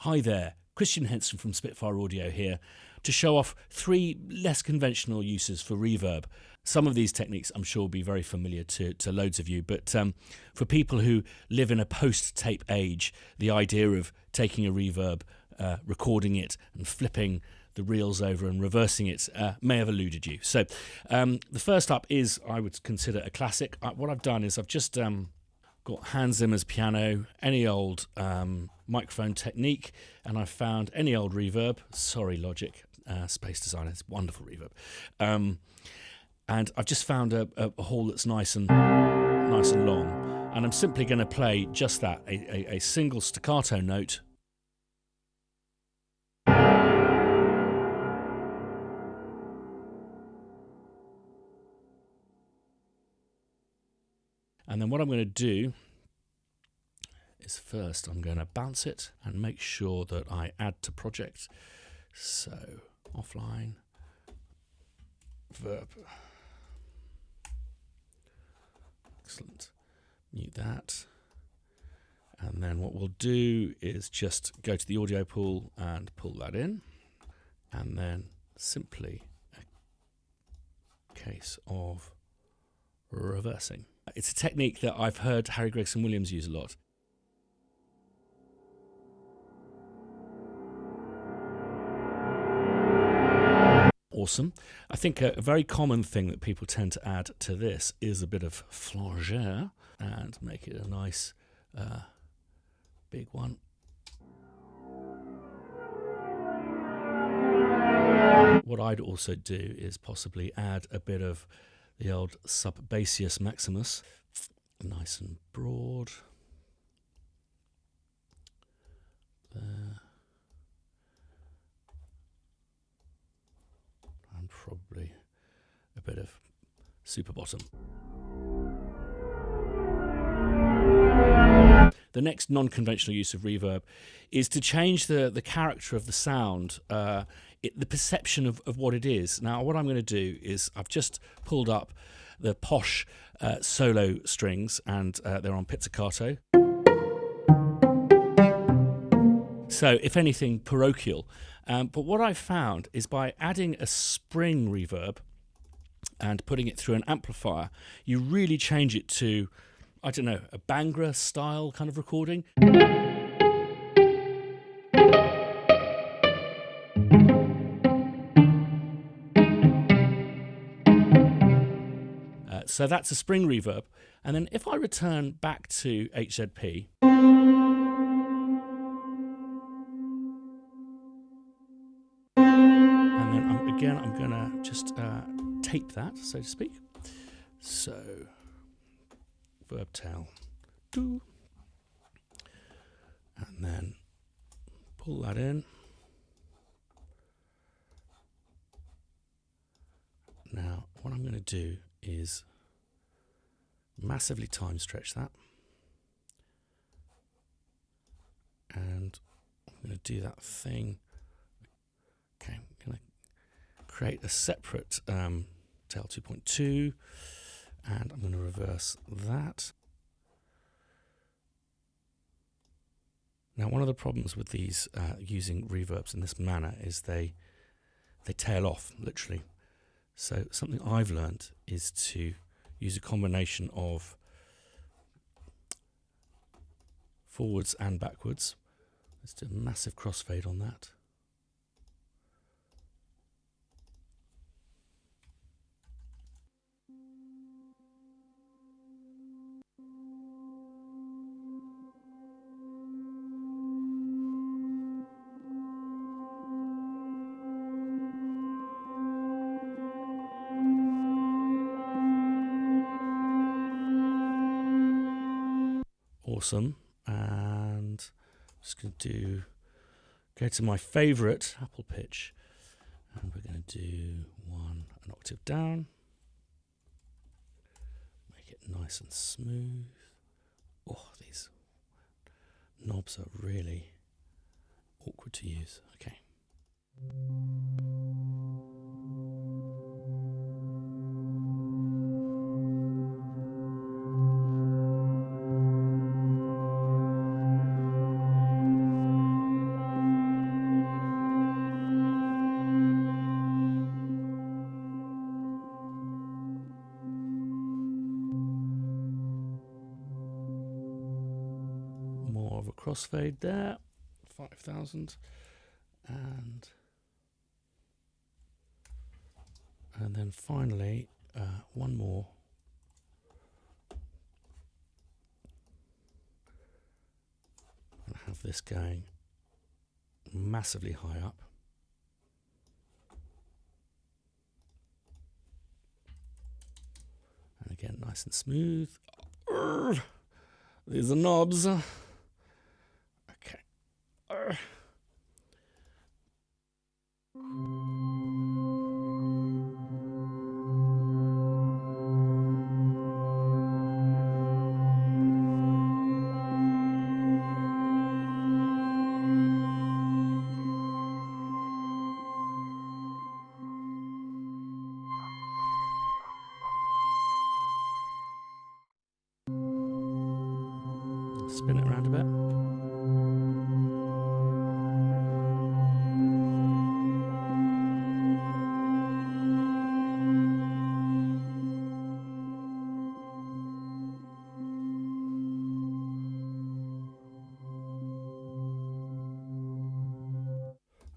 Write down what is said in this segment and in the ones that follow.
Hi there, Christian Henson from Spitfire Audio here to show off 3 less conventional uses for reverb. Some of these techniques I'm sure will be very familiar to loads of you, but for people who live in a post-tape age, the idea of taking a reverb, recording it and flipping the reels over and reversing it may have eluded you. So the first up is, I would consider, a classic. What I've done is I've just got Hans Zimmer's piano, any old microphone technique, and I've found any old reverb. Sorry, Logic, Space Designer, it's wonderful reverb. And I've just found a hall that's nice and long, and I'm simply going to play just that, a single staccato note. And then what I'm going to do is first I'm going to bounce it and make sure that I add to project. So offline, verb. Excellent. Mute that. And then what we'll do is just go to the audio pool and pull that in. And then simply a case of reversing. It's a technique that I've heard Harry Gregson Williams use a lot. Awesome. I think a very common thing that people tend to add to this is a bit of flanger and make it a nice big one. What I'd also do is possibly add a bit of the old sub-bassius maximus, nice and broad. There. And probably a bit of super bottom. The next non-conventional use of reverb is to change the character of the sound, the perception of what it is. Now, what I'm going to do is I've just pulled up the posh solo strings, and they're on pizzicato. So, if anything, parochial. But what I've found is by adding a spring reverb and putting it through an amplifier, you really change it to, I don't know, a Bangra style kind of recording. So that's a spring reverb. And then if I return back to HZP, and then I'm going to just tape that, so to speak. So, verb tail, and then pull that in. Now, what I'm going to do is massively time stretch that, and I'm going to do that thing. Okay, I'm going to create a separate tail 2.2, and I'm going to reverse that. Now, one of the problems with these using reverbs in this manner is they tail off, literally. So something I've learned is to use a combination of forwards and backwards. Let's do a massive crossfade on that. Awesome. And I'm just going to go to my favorite Apple pitch, and we're going to do an octave down, make it nice and smooth. Oh, these knobs are really awkward to use. Okay. crossfade there, 5,000, and then finally one more. I'll have this going massively high up. And again, nice and smooth. These are knobs. Okay. Spin it around a bit.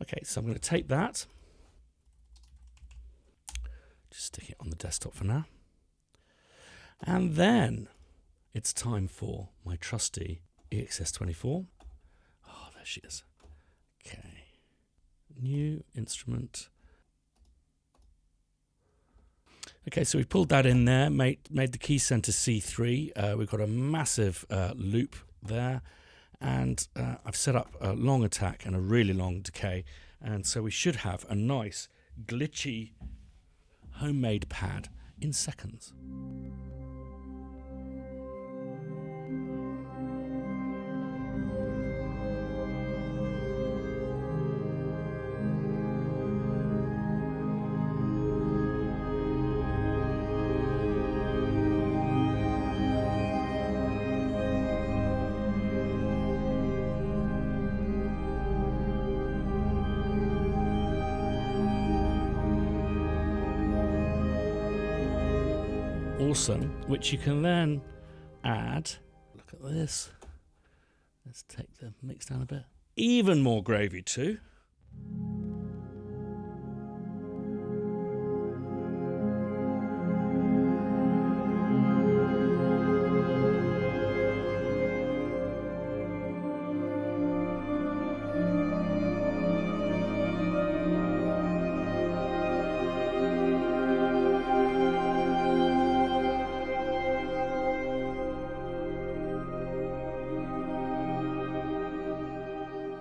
Okay, so I'm going to take that, just stick it on the desktop for now, and then it's time for my trusty EXS24. Oh, there she is. Okay, new instrument. Okay, so we've pulled that in there, made the key center C3. We've got a massive loop there. And I've set up a long attack and a really long decay, and so we should have a nice glitchy homemade pad in seconds. Awesome, which you can then add. Look at this. Let's take the mix down a bit. Even more gravy too.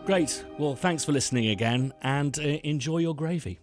Great. Well, thanks for listening again, and enjoy your gravy.